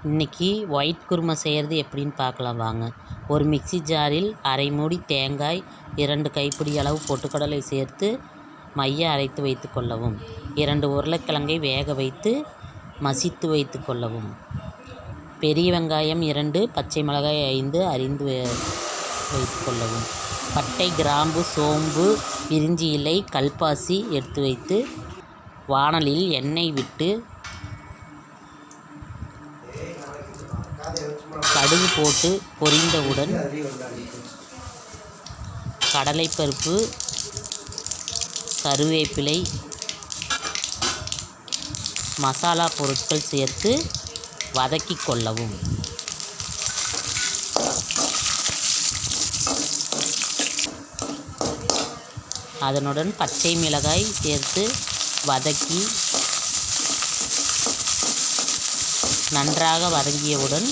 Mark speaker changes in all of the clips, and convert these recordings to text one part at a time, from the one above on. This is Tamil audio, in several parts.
Speaker 1: இன்றைக்கி ஒயிட் குருமா செய்கிறது எப்படின்னு பார்க்கலாம் வாங்க. ஒரு மிக்ஸி ஜாரில் அரை மூடி தேங்காய், 2 கைப்பிடி அளவு பொட்டுக்கடலை சேர்த்து மைய அரைத்து வைத்து கொள்ளவும். 2 உருளைக்கிழங்கை வேக வைத்து மசித்து வைத்து கொள்ளவும். பெரிய வெங்காயம் 2, பச்சை மிளகாய் 5 அரிந்து வைத்து கொள்ளவும். பட்டை, கிராம்பு, சோம்பு, பிரிஞ்சி இலை, கல்பாசி எடுத்து வைத்து வாணலில் எண்ணெய் விட்டு கடுகு போட்டு பொரிந்தவுடன் கடலைப்பருப்பு, கருவேப்பிலை, மசாலா பொருட்கள் சேர்த்து வதக்கி கொள்ளவும். அதனுடன் பச்சை மிளகாய் சேர்த்து வதக்கி நன்றாக வதங்கியவுடன்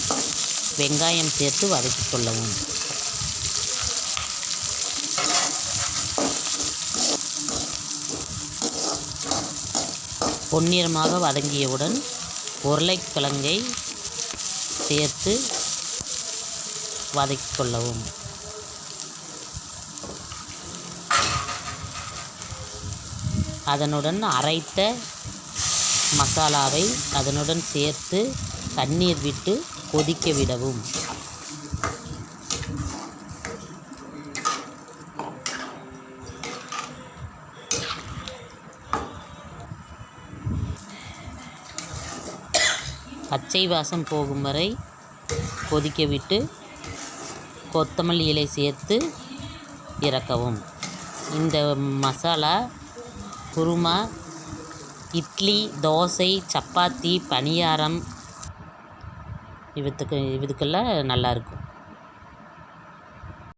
Speaker 1: வெங்காயம் சேர்த்து வதக்கி கொள்ளவும். பொன்னிறமாக வதங்கியவுடன் உருளைக்கிழங்கை சேர்த்து வதக்கி கொள்ளவும். அதனுடன் அரைத்த மசாலாவை அதனுடன் சேர்த்து தண்ணீர் விட்டு கொதிக்க விடவும். பச்சை வாசம் போகும் வரை கொதிக்க விட்டு கொத்தமல்லி இலை சேர்த்து இறக்கவும். இந்த மசாலா குருமா இட்லி, தோசை, சப்பாத்தி, பணியாரம் இதுக்கெல்லாம் நல்லாயிருக்கும்.